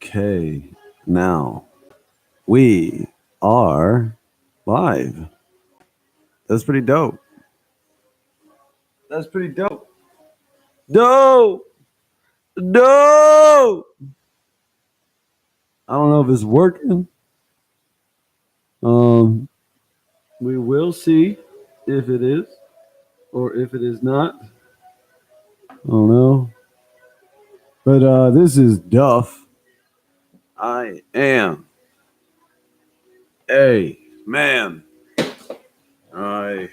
Okay, now we are live. That's pretty dope. That's pretty dope. No, no. I don't know if it's working. Um, we will see if it is or if it is not. I don't know. But this is Duff. I am a man. I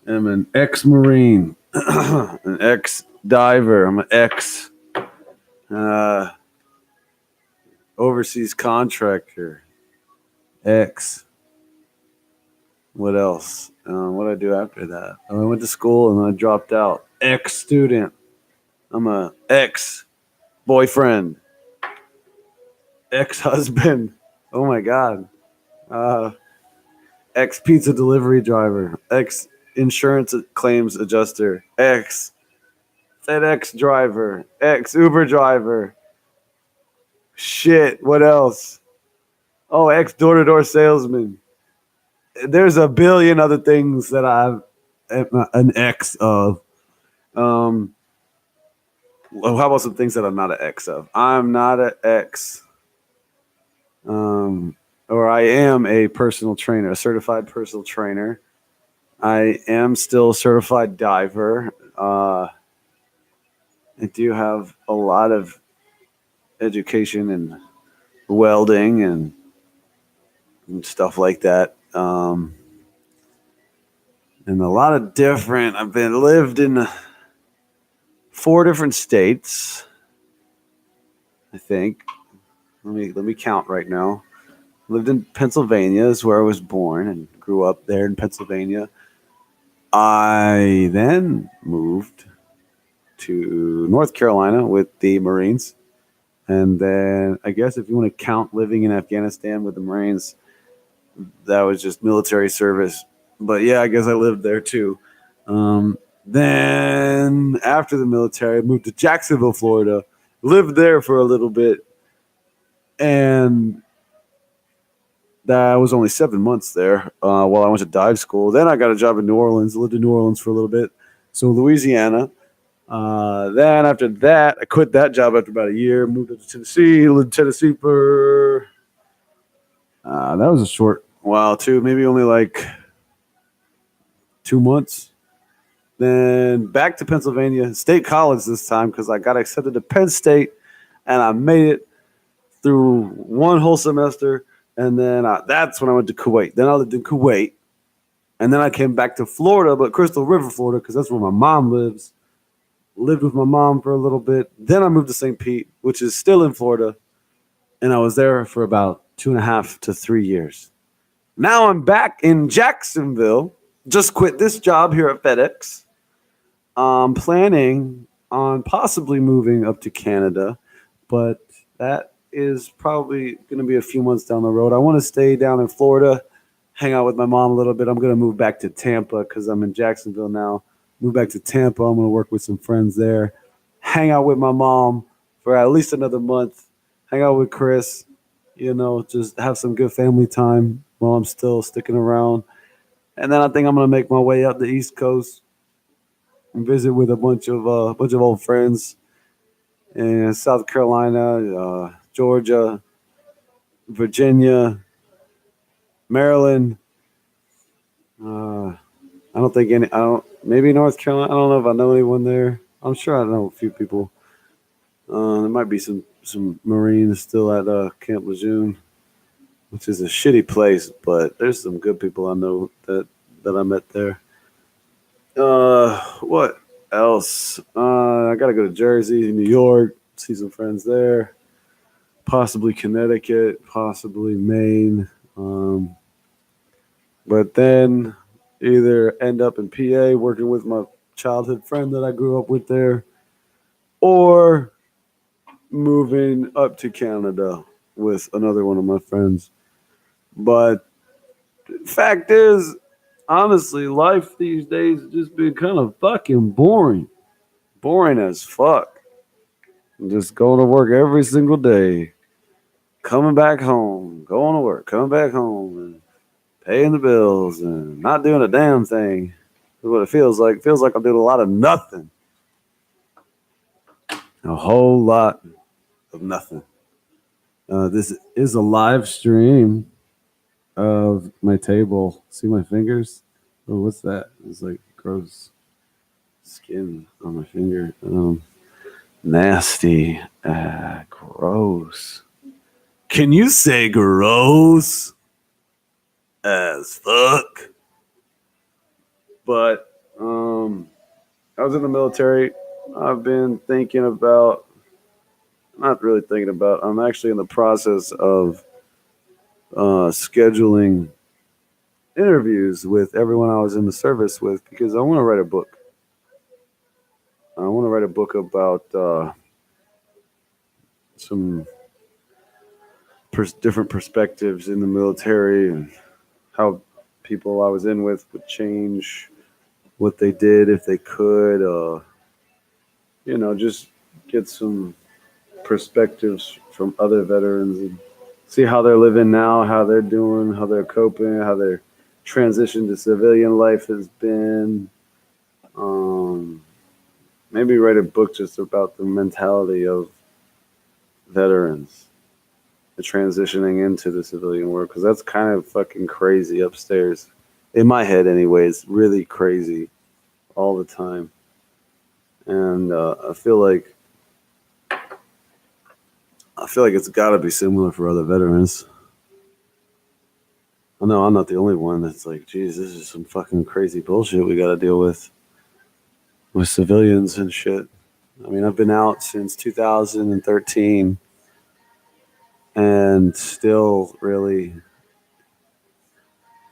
am an ex-marine, an ex-diver. I'm an ex overseas contractor. Ex. What else? What did I do after that? I went to school and I dropped out. Ex-student. I'm a ex-boyfriend. Ex-husband. Oh my God. Ex-pizza delivery driver. Ex-insurance claims adjuster. Ex-FedEx driver. Ex-Uber driver. Shit. What else? Oh, ex-door-to-door salesman. There's a billion other things that I'm an ex of. How about some things that I'm not an ex of? I'm not an ex. Or I am a personal trainer, a certified personal trainer. I am still a certified diver. I do have a lot of education in welding and stuff like that. And a lot of different. I've lived in 4 different states, I think. Let me count right now. Lived in Pennsylvania, is where I was born and grew up there in Pennsylvania. I then moved to North Carolina with the Marines. And then I guess if you want to count living in Afghanistan with the Marines, that was just military service. But yeah, I guess I lived there too. Then after the military, I moved to Jacksonville, Florida, lived there for a little bit. And that was only 7 months there while I went to dive school. Then I got a job in New Orleans, lived in New Orleans for a little bit. So Louisiana. Then after that, I quit that job after about a year, moved up to Tennessee, lived in Tennessee for, that was a short while too, maybe only like 2 months. Then back to Pennsylvania, State College this time because I got accepted to Penn State and I made it through one whole semester. And then that's when I went to Kuwait. Then I lived in Kuwait. And then I came back to Florida, but Crystal River, Florida, because that's where my mom lives. Lived with my mom for a little bit. Then I moved to St. Pete, which is still in Florida. And I was there for about 2.5 to 3 years. Now I'm back in Jacksonville. Just quit this job here at FedEx. I'm planning on possibly moving up to Canada, but that is probably going to be a few months down the road. I want to stay down in Florida, hang out with my mom a little bit. I'm going to move back to Tampa because I'm in Jacksonville now. Move back to Tampa. I'm going to work with some friends there. Hang out with my mom for at least another month. Hang out with Chris. Just have some good family time while I'm still sticking around. And then I think I'm going to make my way up the East Coast and visit with a bunch of old friends in South Carolina, Georgia, Virginia, Maryland. Maybe North Carolina. I don't know if I know anyone there. I'm sure I know a few people. There might be some Marines still at Camp Lejeune, which is a shitty place, but there's some good people I know that I met there. What else? I gotta go to Jersey, New York, see some friends there. Possibly Connecticut, possibly Maine. But then either end up in PA working with my childhood friend that I grew up with there, or moving up to Canada with another one of my friends. But fact is, honestly, life these days has just been kind of fucking boring. Boring as fuck. I'm just going to work every single day. coming back home, going to work, coming back home, and paying the bills, and not doing a damn thing. That's what it feels like. It feels like I'm doing a lot of nothing. A whole lot of nothing. This is a live stream of my table. See my fingers? Oh, what's that? It's like gross skin on my finger. Nasty. Gross. Can you say gross as fuck? But I was in the military. I've been thinking about, not really thinking about, I'm actually in the process of scheduling interviews with everyone I was in the service with because I want to write a book. I want to write a book about some different perspectives in the military and how people I was in with would change what they did if they could. Just get some perspectives from other veterans and see how they're living now, how they're doing, how they're coping, how their transition to civilian life has been. Maybe write a book just about the mentality of veterans transitioning into the civilian world because that's kind of fucking crazy upstairs in my head anyways, really crazy all the time. And I feel like it's got to be similar for other veterans. I know I'm not the only one that's like, geez, this is some fucking crazy bullshit we got to deal with civilians and shit. I mean, I've been out since 2013 and still really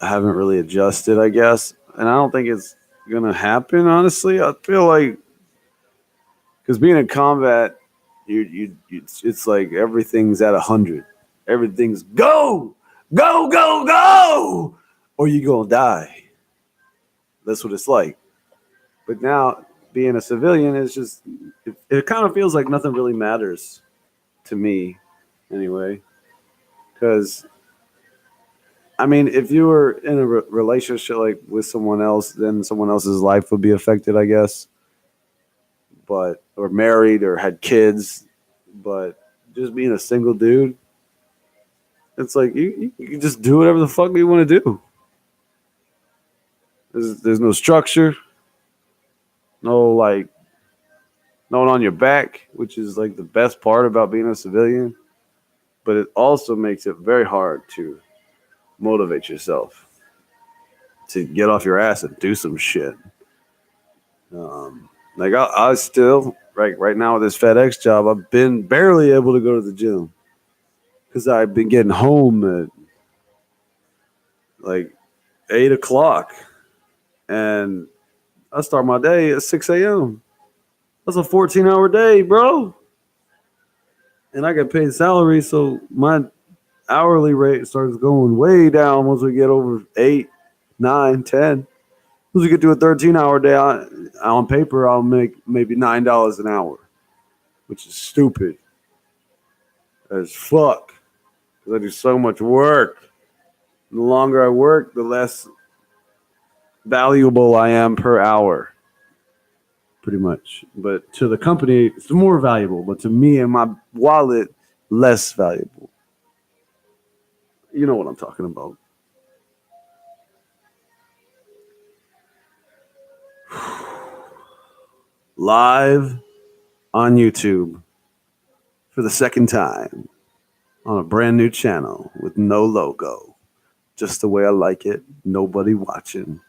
haven't really adjusted, I guess. And I don't think it's going to happen, honestly. I feel like, because being in combat, it's like everything's at 100. Everything's go, go, go, go, or you going to die. That's what it's like. But now, being a civilian is just, it kind of feels like nothing really matters to me anyway. Because, I mean, if you were in a relationship like with someone else, then someone else's life would be affected, I guess. But, or married or had kids. But just being a single dude, it's like you can just do whatever the fuck you want to do. There's no structure. No, like, no one on your back, which is like the best part about being a civilian. But it also makes it very hard to motivate yourself to get off your ass and do some shit. Like I still right now with this FedEx job, I've been barely able to go to the gym because I've been getting home at like 8 o'clock, and I start my day at 6 a.m. That's a 14-hour day, bro. And I get paid salary, so my hourly rate starts going way down once we get over 8, 9, 10. Once we get to a 13-hour day, on paper, I'll make maybe $9 an hour, which is stupid as fuck because I do so much work. The longer I work, the less valuable I am per hour, pretty much. But to the company, it's more valuable. But to me and my wallet, less valuable. You know what I'm talking about. Live on YouTube for the second time on a brand new channel with no logo. Just the way I like it. Nobody watching.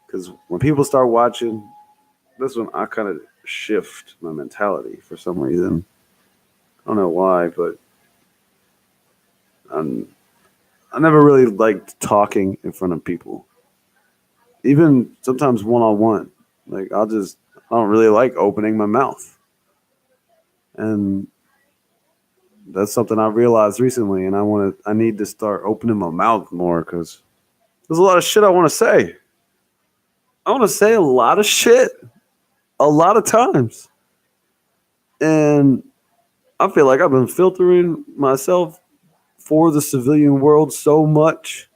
Because when people start watching, that's when I kind of shift my mentality for some reason. I don't know why, but I never really liked talking in front of people. Even sometimes one-on-one. Like I don't really like opening my mouth. And that's something I realized recently, and I need to start opening my mouth more because there's a lot of shit I want to say. I want to say a lot of shit a lot of times. And I feel like I've been filtering myself for the civilian world so much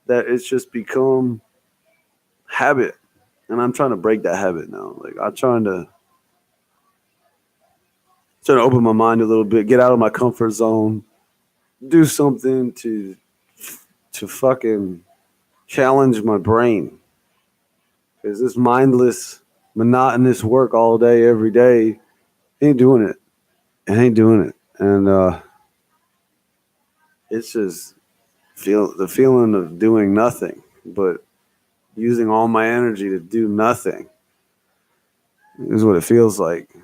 that it's just become habit. And I'm trying to break that habit now. Like I'm trying to open my mind a little bit, get out of my comfort zone, do something to fucking challenge my brain. Because this mindless, monotonous work all day, every day, ain't doing it. It ain't doing it. And it's just the feeling of doing nothing, but using all my energy to do nothing is what it feels like.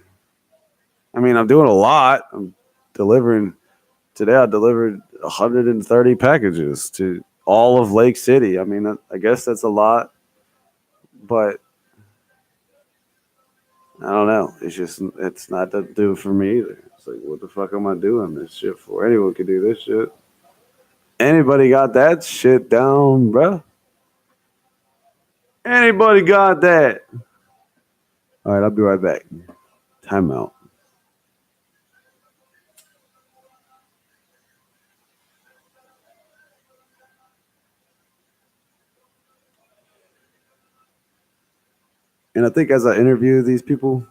I mean, I'm doing a lot. I'm delivering. Today I delivered 130 packages to all of Lake City. I mean, I guess that's a lot, but I don't know. It's not to do for me either. It's like, what the fuck am I doing this shit for? Anyone could do this shit. Anybody got that shit down, bruh? Anybody got that? All right, I'll be right back. Time out. And I think as I interview these people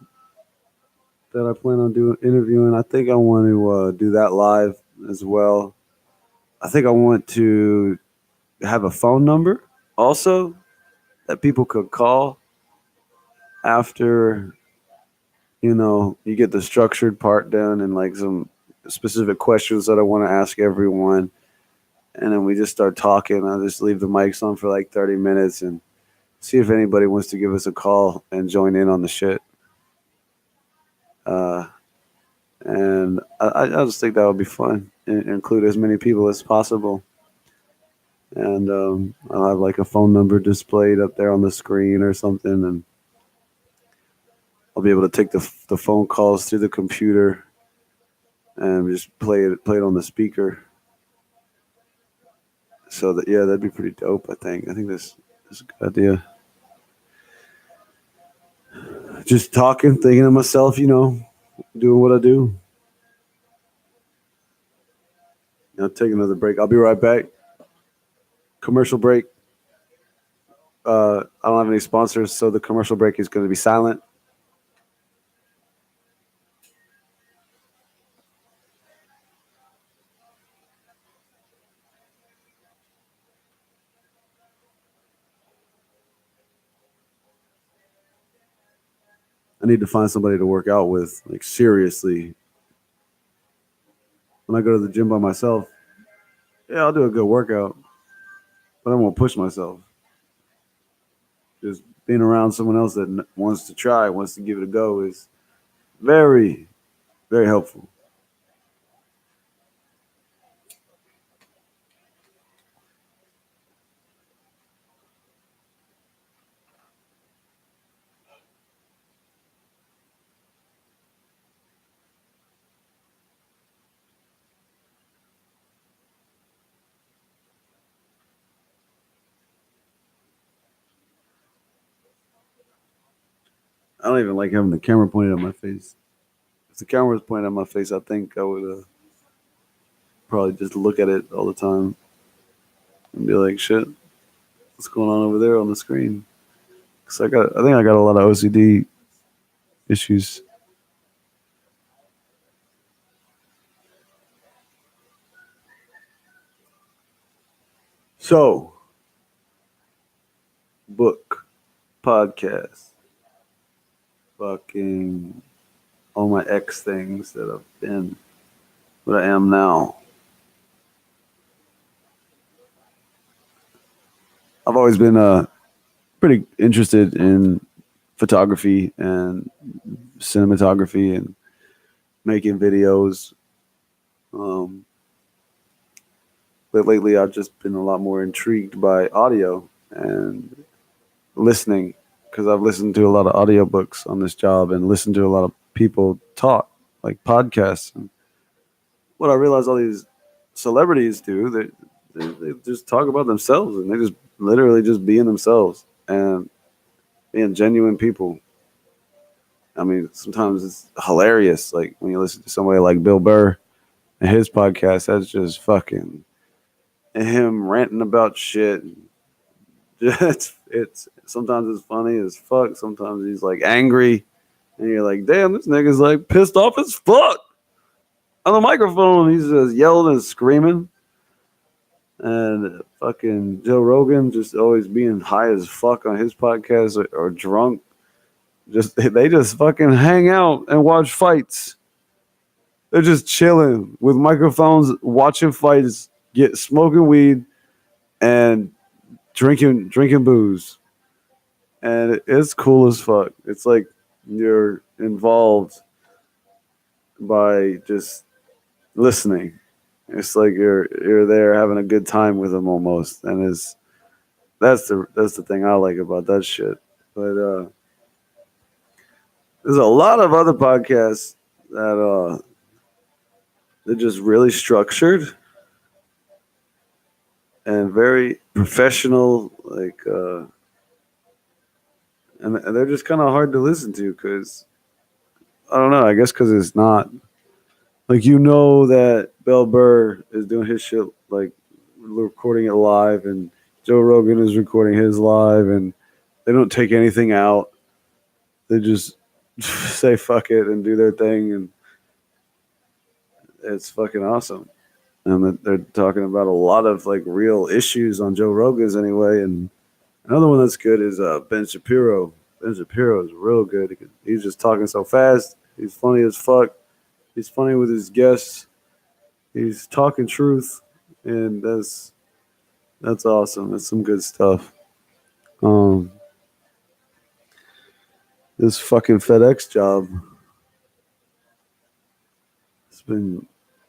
that I plan on interviewing, I think I want to do that live as well. I think I want to have a phone number also that people could call after you get the structured part done and like some specific questions that I want to ask everyone, and then we just start talking. I'll just leave the mics on for like 30 minutes and see if anybody wants to give us a call and join in on the shit. And I just think that would be fun. Include as many people as possible. And I'll have like a phone number displayed up there on the screen or something, and I'll be able to take the phone calls through the computer and just play it on the speaker. So that'd be pretty dope. I think this is a good idea. Just talking, thinking to myself, doing what I do. I'll take another break. I'll be right back. Commercial break. I don't have any sponsors, so the commercial break is going to be silent. I need to find somebody to work out with, like seriously. When I go to the gym by myself, yeah, I'll do a good workout, but I won't push myself. Just being around someone else that wants to give it a go is very, very helpful. I don't even like having the camera pointed at my face. If the camera was pointed at my face, I think I would probably just look at it all the time and be like, "Shit, what's going on over there on the screen?" Because I think I got a lot of OCD issues. So, book, podcast, fucking all my ex things that I've been, what I am now. I've always been pretty interested in photography and cinematography and making videos. But lately, I've just been a lot more intrigued by audio and listening, because I've listened to a lot of audiobooks on this job and listened to a lot of people talk, like podcasts. And what I realize all these celebrities do, they just talk about themselves, and they just literally just being themselves and being genuine people. I mean, sometimes it's hilarious, like when you listen to somebody like Bill Burr And his podcast, that's just fucking him ranting about shit. It's sometimes it's funny as fuck. Sometimes he's like angry, and you're like, damn, this nigga's like pissed off as fuck on the microphone. He's just yelling and screaming. And fucking Joe Rogan just always being high as fuck on his podcast or drunk. They just fucking hang out and watch fights. They're just chilling with microphones, watching fights, get smoking weed, and drinking booze. And it's cool as fuck. It's like you're involved by just listening. It's like you're there having a good time with them almost, and that's the thing I like about that shit. But there's a lot of other podcasts that they're just really structured and very professional, like, and they're just kind of hard to listen to because I don't know. I guess because it's not like that Bill Burr is doing his shit like recording it live, and Joe Rogan is recording his live, and they don't take anything out. They just say fuck it and do their thing, and it's fucking awesome. And they're talking about a lot of like real issues on Joe Rogan's anyway. And another one that's good is Ben Shapiro. Ben Shapiro is real good. He's just talking so fast. He's funny as fuck. He's funny with his guests. He's talking truth, and that's awesome. That's some good stuff. This fucking FedEx job, it's been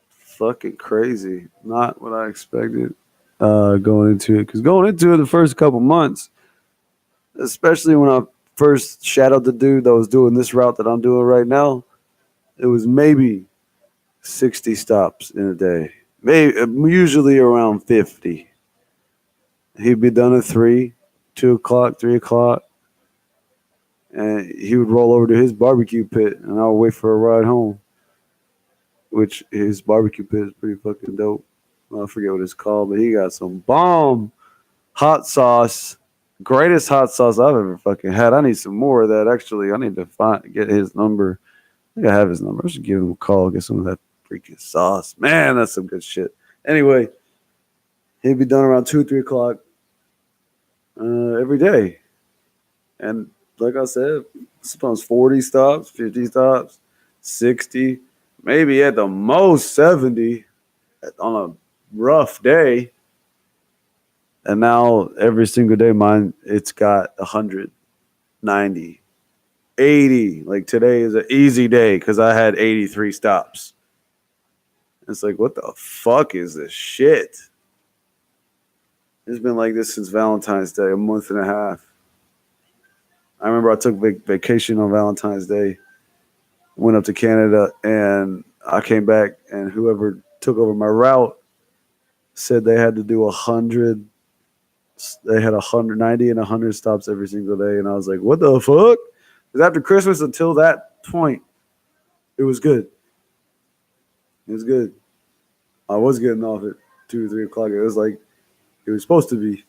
fucking crazy. Not what I expected going into it. Because going into it the first couple months, especially when I first shadowed the dude that was doing this route that I'm doing right now, it was maybe 60 stops in a day. Maybe usually around 50. He'd be done at 3, 2 o'clock, 3 o'clock. And he would roll over to his barbecue pit, and I would wait for a ride home. Which his barbecue pit is pretty fucking dope. I forget what it's called, but he got some bomb hot sauce. Greatest hot sauce I've ever fucking had. I need some more of that. Actually, I need to get his number. I think I have his number. I should give him a call, get some of that freaking sauce. Man, that's some good shit. Anyway, he'd be done around 2, 3 o'clock every day. And like I said, sometimes 40 stops, 50 stops, 60, maybe at the most 70 on a rough day. And now every single day, it's got 100, 90, 80. Like today is an easy day because I had 83 stops. It's like, what the fuck is this shit? It's been like this since Valentine's Day, a month and a half. I remember I took vacation on Valentine's Day, went up to Canada, and I came back, and whoever took over my route said they had to do 100. They had 190 and 100 stops every single day, and I was like, what the fuck? Because after Christmas until that point, it was good. It was good. I was getting off at 2 or 3 o'clock. It was like it was supposed to be.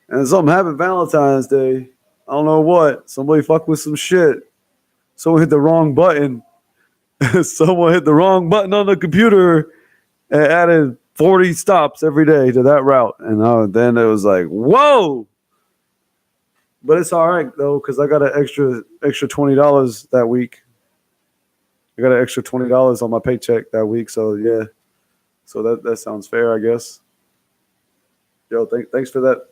And something happened Valentine's Day. I don't know what. Somebody fucked with some shit. Someone hit the wrong button. Someone hit the wrong button on the computer and added 40 stops every day to that route. And then it was like, whoa. But it's all right, though, because I got an extra $20 that week. I got an extra $20 on my paycheck that week. So, yeah. So that sounds fair, I guess. Yo, thanks for that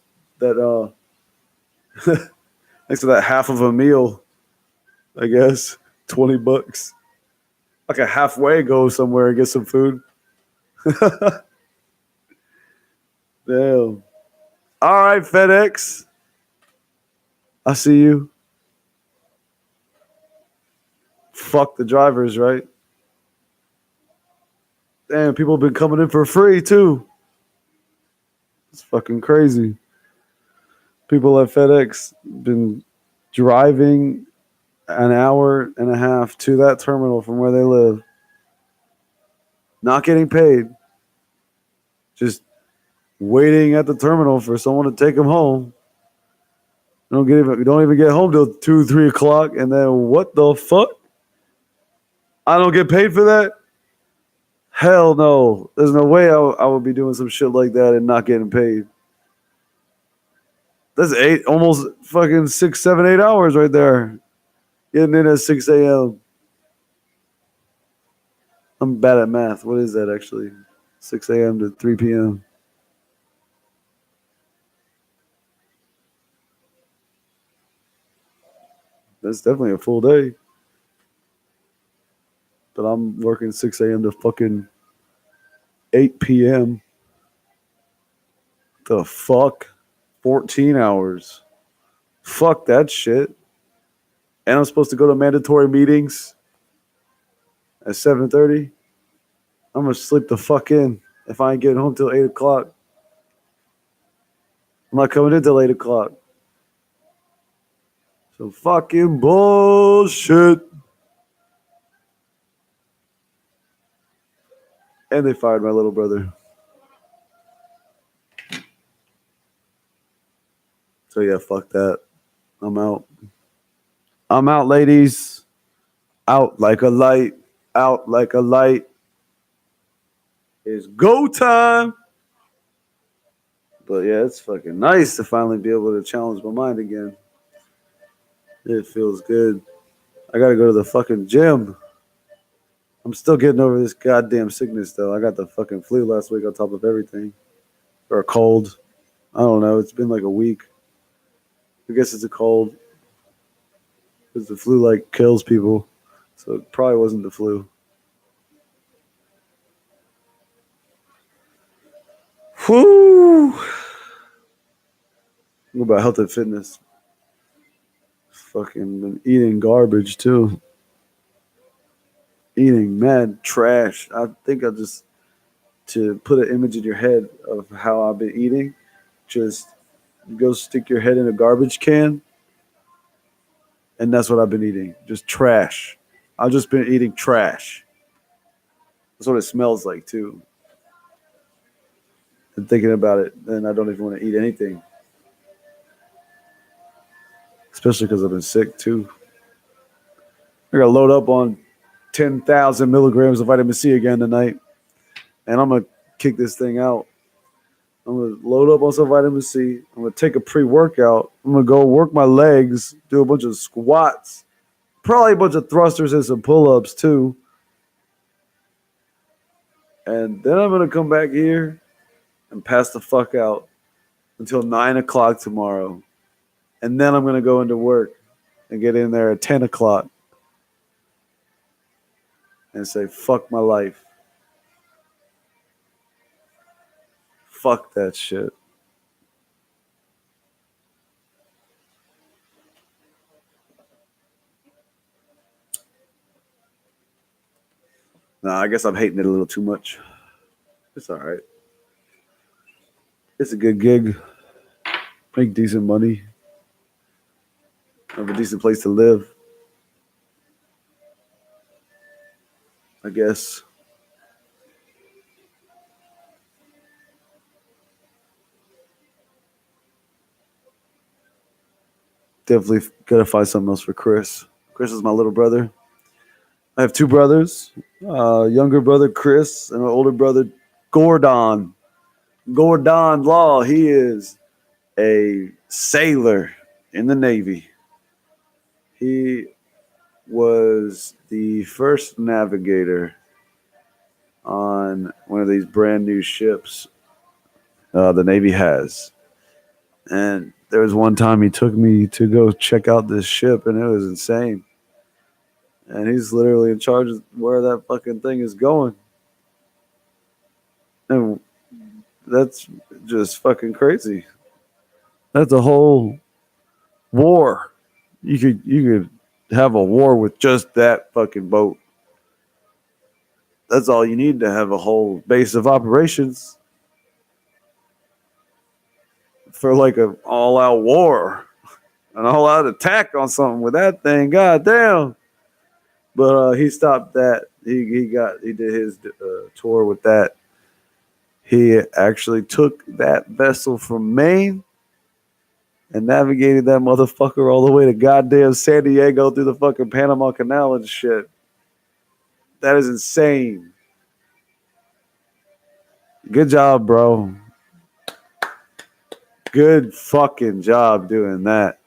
thanks for that half of a meal, I guess. $20. I can halfway go somewhere and get some food. Damn. All right, FedEx. I see you. Fuck the drivers, right? Damn, people have been coming in for free, too. It's fucking crazy. People at FedEx been driving an hour and a half to that terminal from where they live. not getting paid, just waiting at the terminal for someone to take them home. Don't even get home till 2, 3 o'clock, and then what the fuck? I don't get paid for that? Hell no. There's no way I would be doing some shit like that and not getting paid. That's almost fucking 6, 7, 8 hours right there. Getting in at 6 a.m. I'm bad at math. What is that actually? 6 a.m. to 3 p.m. That's definitely a full day. But I'm working 6 a.m. to fucking 8 p.m. The fuck? 14 hours. Fuck that shit. And I'm supposed to go to mandatory meetings at 7:30. I'm gonna sleep the fuck in if I ain't getting home till 8 o'clock. I'm not coming in till 8 o'clock. So fucking bullshit. And they fired my little brother. So yeah, fuck that. I'm out. I'm out, ladies. Out like a light. Out like a light. It's go time. But yeah, it's fucking nice to finally be able to challenge my mind again. It feels good. I gotta go to the fucking gym. I'm still getting over this goddamn sickness though. I got the fucking flu last week on top of everything. Or a cold. I don't know. It's been like a week. I guess it's a cold. Because the flu like kills people. So it probably wasn't the flu. Whoo! What about health and fitness? Fucking been eating garbage too. Eating mad trash. I think I just to put an image in your head of how I've been eating. Just go stick your head in a garbage can, and that's what I've been eating. Just trash. I've just been eating trash. That's what it smells like too. And thinking about it, then I don't even want to eat anything. Especially because I've been sick too. I gotta load up on 10,000 milligrams of vitamin C again tonight, and I'm gonna kick this thing out. I'm gonna load up on some vitamin C. I'm gonna take a pre-workout. I'm gonna go work my legs, do a bunch of squats, probably a bunch of thrusters and some pull-ups too. And then I'm gonna come back here and pass the fuck out until 9 o'clock tomorrow. And then I'm gonna go into work and get in there at 10 o'clock and say, fuck my life. Fuck that shit. Nah, I guess I'm hating it a little too much. It's all right. It's a good gig. Make decent money. Have a decent place to live. I guess. Definitely gotta find something else for Chris. Chris is my little brother. I have two brothers. Younger brother Chris and an older brother Gordon. Gordon Law. He is a sailor in the Navy. He was the first navigator on one of these brand new ships the Navy has. And there was one time he took me to go check out this ship, and it was insane. And he's literally in charge of where that fucking thing is going. And that's just fucking crazy. That's a whole war. You could have a war with just that fucking boat. That's all you need to have a whole base of operations for like an all-out war, an all-out attack on something with that thing. God damn, But he stopped that. He did his tour with that. He actually took that vessel from Maine and navigated that motherfucker all the way to goddamn San Diego through the fucking Panama Canal and shit. That is insane. Good job, bro. Good fucking job doing that.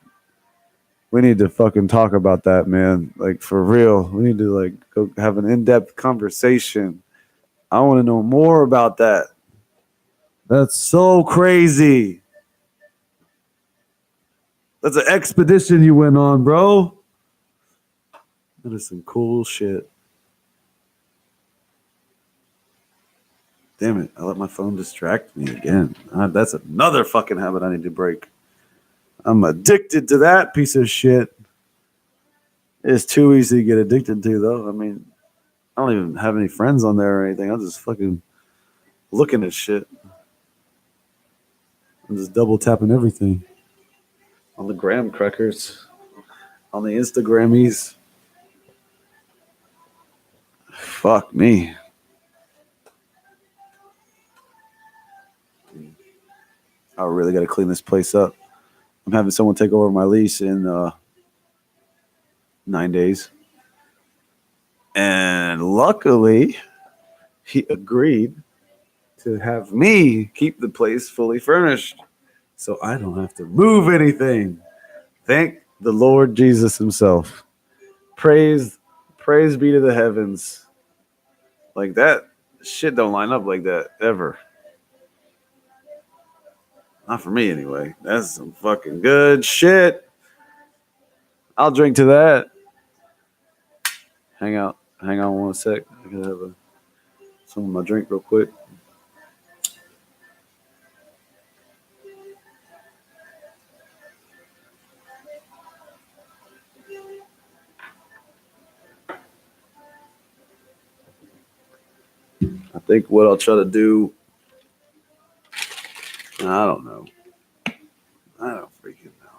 We need to fucking talk about that, man. Like, for real. We need to, like, go have an in-depth conversation. I want to know more about that. That's so crazy. That's an expedition you went on, bro. That is some cool shit. Damn it. I let my phone distract me again. That's another fucking habit I need to break. I'm addicted to that piece of shit. It's too easy to get addicted to, though. I mean, I don't even have any friends on there or anything. I'm just fucking looking at shit. I'm just double tapping everything. On the graham crackers. On the Instagrammies. Fuck me. I really got to clean this place up. I'm having someone take over my lease in 9 days. And luckily, he agreed to have me keep the place fully furnished so I don't have to move anything. Thank the Lord Jesus himself. Praise be to the heavens. Like, that shit don't line up like that ever. Not for me, anyway. That's some fucking good shit. I'll drink to that. Hang on one sec. I gotta have some of my drink real quick. I think what I'll try to do, I don't know. I don't freaking know.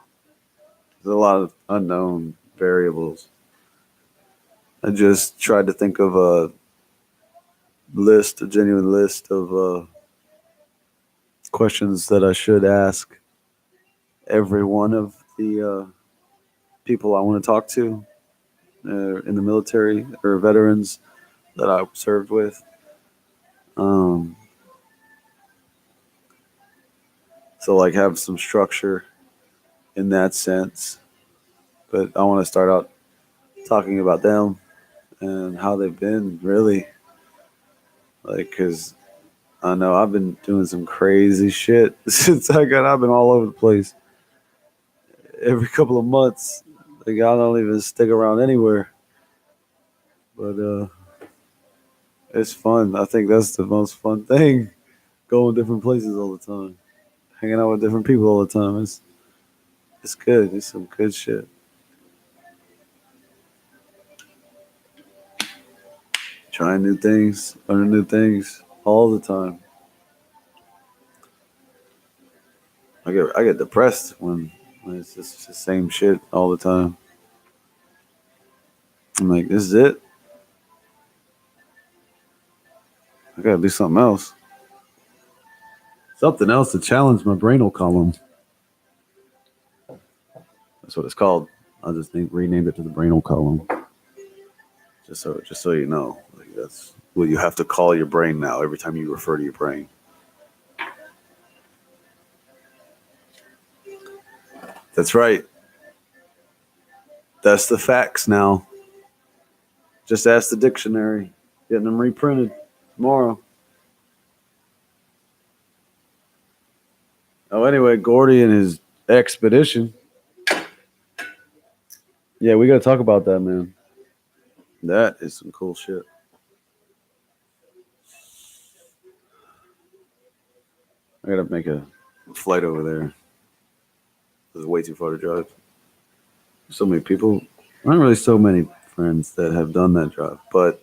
There's a lot of unknown variables. I just tried to think of a genuine list of questions that I should ask every one of the people I want to talk to in the military or veterans that I served with. So, like, have some structure in that sense. But I want to start out talking about them and how they've been, really. Like, because I know I've been doing some crazy shit since I've been all over the place. Every couple of months, like, I don't even stick around anywhere. But it's fun. I think that's the most fun thing. Going different places all the time. Hanging out with different people all the time. It's good. It's some good shit. Trying new things, learning new things all the time. I get depressed when it's just the same shit all the time. I'm like, this is it? I gotta do something else. Something else to challenge my brainal column. That's what it's called. I just renamed it to the brainal column. Just so you know, like, that's what you have to call your brain now every time you refer to your brain. That's right. That's the facts now. Just ask the dictionary. Getting them reprinted tomorrow. Oh, anyway, Gordy and his expedition. Yeah, we got to talk about that, man. That is some cool shit. I got to make a flight over there. It's way too far to drive. So many people. Not really so many friends that have done that drive, but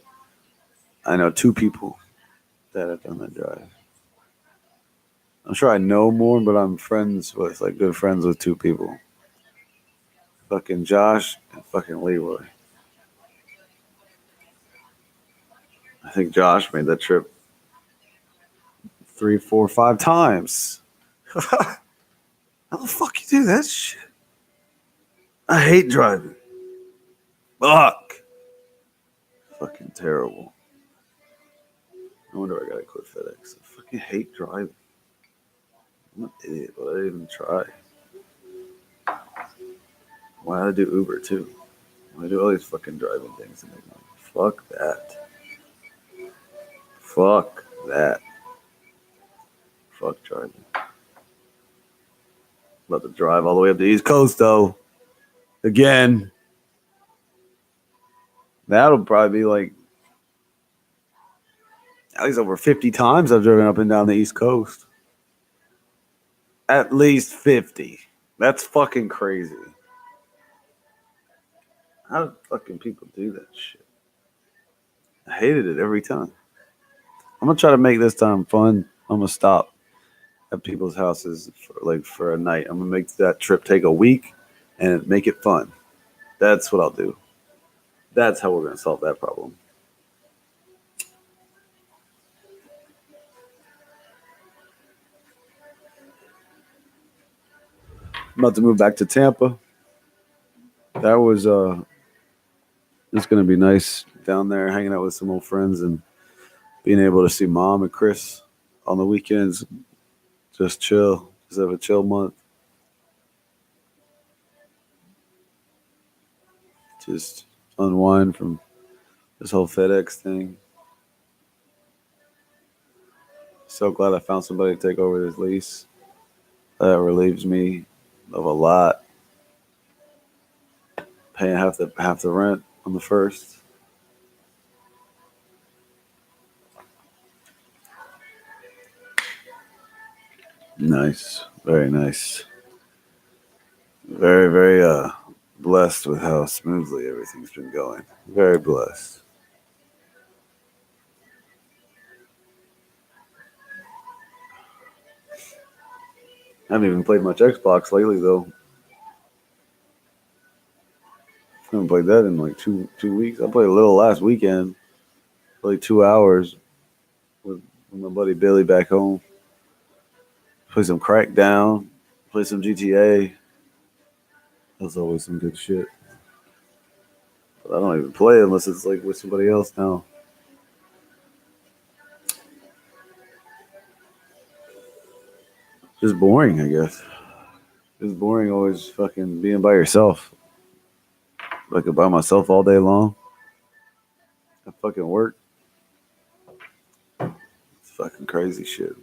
I know 2 people that have done that drive. I'm sure I know more, but I'm friends with, like, good friends with 2 people. Fucking Josh and fucking Leroy. I think Josh made that trip 3, 4, 5 times. How the fuck you do that shit? I hate driving. Fuck. Fucking terrible. No wonder I gotta quit FedEx. I fucking hate driving. I'm an idiot, but I didn't even try. Why did I do Uber too? Why do all these fucking driving things and make money? Fuck that. Fuck that. Fuck driving. About to drive all the way up the East Coast though. Again. That'll probably be like at least over 50 times I've driven up and down the East Coast. At least 50. That's fucking crazy. How do fucking people do that shit? I hated it every time. I'm gonna try to make this time fun. I'm gonna stop at people's houses for a night. I'm gonna make that trip take a week and make it fun. That's what I'll do. That's how we're gonna solve that problem. I'm about to move back to Tampa. That was it's gonna be nice down there, hanging out with some old friends and being able to see Mom and Chris on the weekends. Just chill. Just have a chill month. Just unwind from this whole FedEx thing. So glad I found somebody to take over this lease. That relieves me of a lot. Paying half the rent on the first. Nice. Very nice. Very, very blessed with how smoothly everything's been going. Very blessed. I haven't even played much Xbox lately though. I haven't played that in like two weeks. I played a little last weekend. Played 2 hours with my buddy Billy back home. Play some Crackdown. Play some GTA. That's always some good shit. But I don't even play unless it's like with somebody else now. Just boring, I guess. It's boring always fucking being by yourself. Like by myself all day long. I fucking work. It's fucking crazy shit.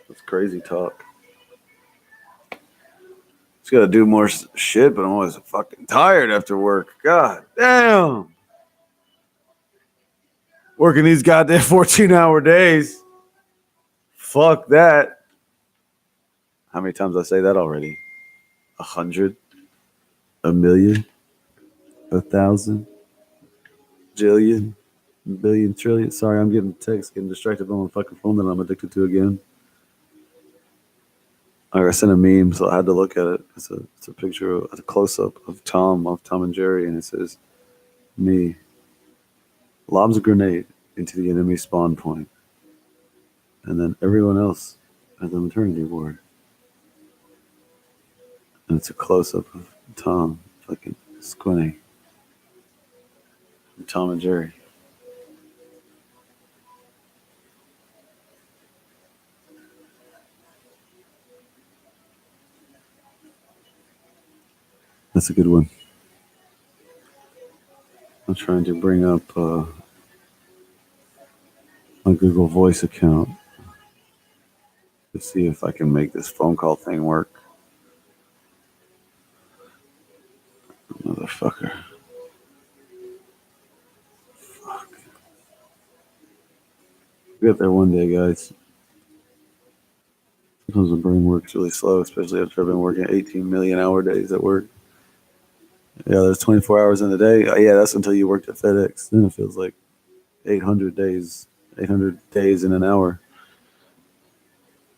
It's crazy talk. Just gotta do more shit, but I'm always fucking tired after work. God damn. Working these goddamn 14-hour days. Fuck that. How many times I say that already? 100? A million? 1,000? Jillion? Billion? Trillion? Sorry, I'm getting text, getting distracted on my fucking phone that I'm addicted to again. I sent a meme, so I had to look at it. It's a picture, a close-up of Tom and Jerry, and it says, me. Lobs a grenade into the enemy spawn point. And then everyone else at the maternity ward. And it's a close-up of Tom fucking squinting. From Tom and Jerry. That's a good one. I'm trying to bring up my Google Voice account to see if I can make this phone call thing work. Motherfucker. Fuck. We'll get there one day, guys. Sometimes the brain works really slow, especially after I've been working 18 million hour days at work. Yeah, there's 24 hours in the day. Yeah, that's until you worked at FedEx. Then it feels like 800 days in an hour.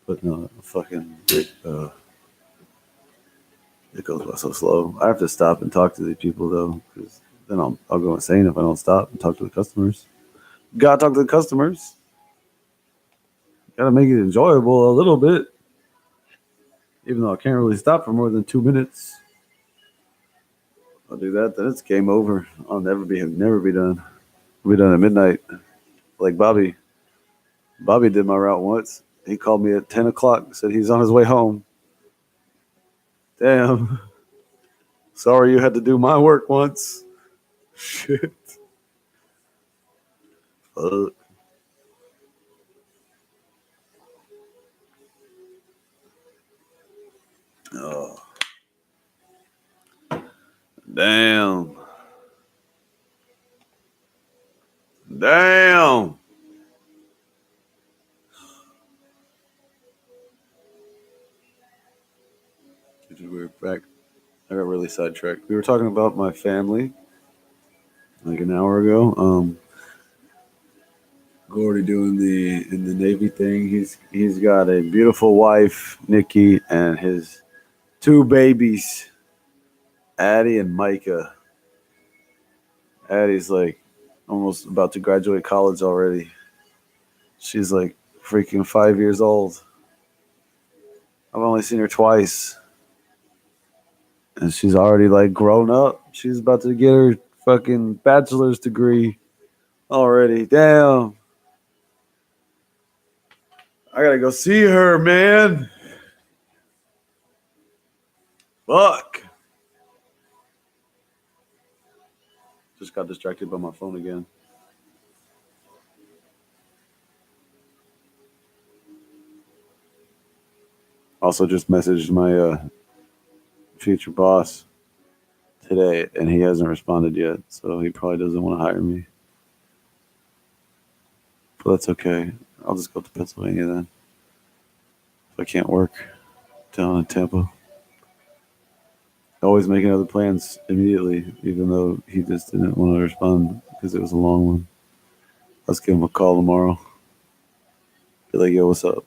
But no, fucking it goes by so slow. I have to stop and talk to these people though, because then I'll go insane if I don't stop and talk to the customers. Gotta talk to the customers. Gotta make it enjoyable a little bit. Even though I can't really stop for more than 2 minutes. I'll do that, then it's game over. I'll never be done. I'll be done at midnight. Like Bobby. Bobby did my route once. He called me at 10 o'clock, said he's on his way home. Damn. Sorry you had to do my work once. Shit. Fuck. Oh. Damn. Damn. We're back. I got really sidetracked. We were talking about my family like an hour ago. Gordy doing the in the Navy thing. He's got a beautiful wife, Nikki, and his two babies, Addie and Micah. Addie's like almost about to graduate college already. She's like freaking 5 years old. I've only seen her twice. And she's already like grown up. She's about to get her fucking bachelor's degree already. Damn. I gotta go see her, man. Fuck. Just got distracted by my phone again. Also just messaged my future boss today, and he hasn't responded yet, so he probably doesn't want to hire me. But that's okay. I'll just go to Pennsylvania then. If I can't work down in Tampa. Always making other plans immediately, even though he just didn't want to respond because it was a long one. Let's give him a call tomorrow. Be like, yo, what's up?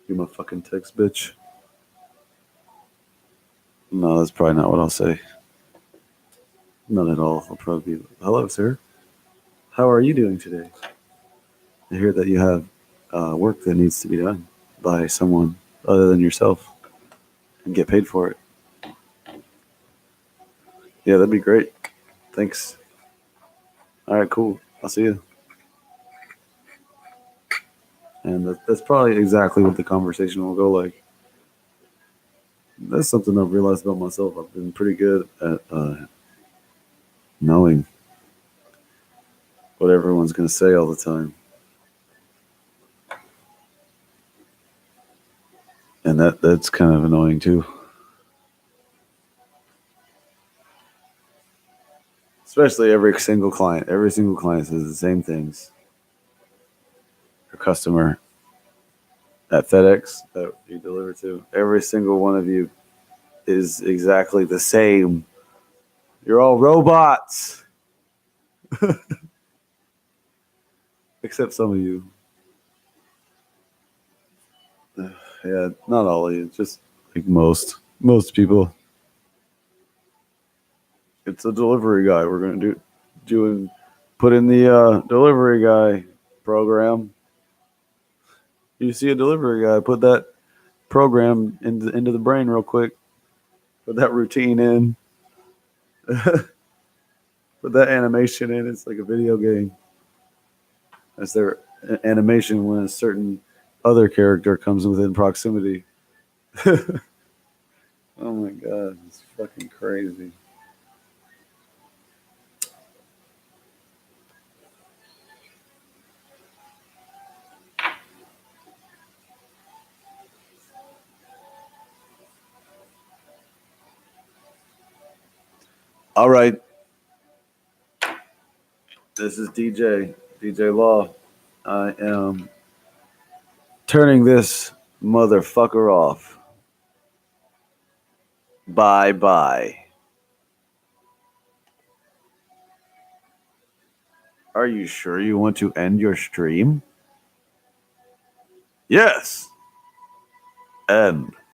You my fucking text, bitch. No, that's probably not what I'll say. Not at all. I'll probably be, hello, sir. How are you doing today? I hear that you have work that needs to be done by someone other than yourself and get paid for it. Yeah, that'd be great. Thanks. All right, cool. I'll see you. And that's probably exactly what the conversation will go like. That's something I've realized about myself. I've been pretty good at knowing what everyone's going to say all the time. And that's kind of annoying too. Especially every single client. Every single client says the same things. Your customer at FedEx that you deliver to, every single one of you is exactly the same. You're all robots. Except some of you. Yeah, not all of you, just like most people. It's a delivery guy. We're gonna put in the delivery guy program. You see a delivery guy, put that program into the brain real quick. Put that routine in. Put that animation in. It's like a video game. That's their animation when a certain other character comes within proximity. Oh my god, it's fucking crazy. All right. This is DJ Law. I am turning this motherfucker off. Bye bye. Are you sure you want to end your stream? Yes. End.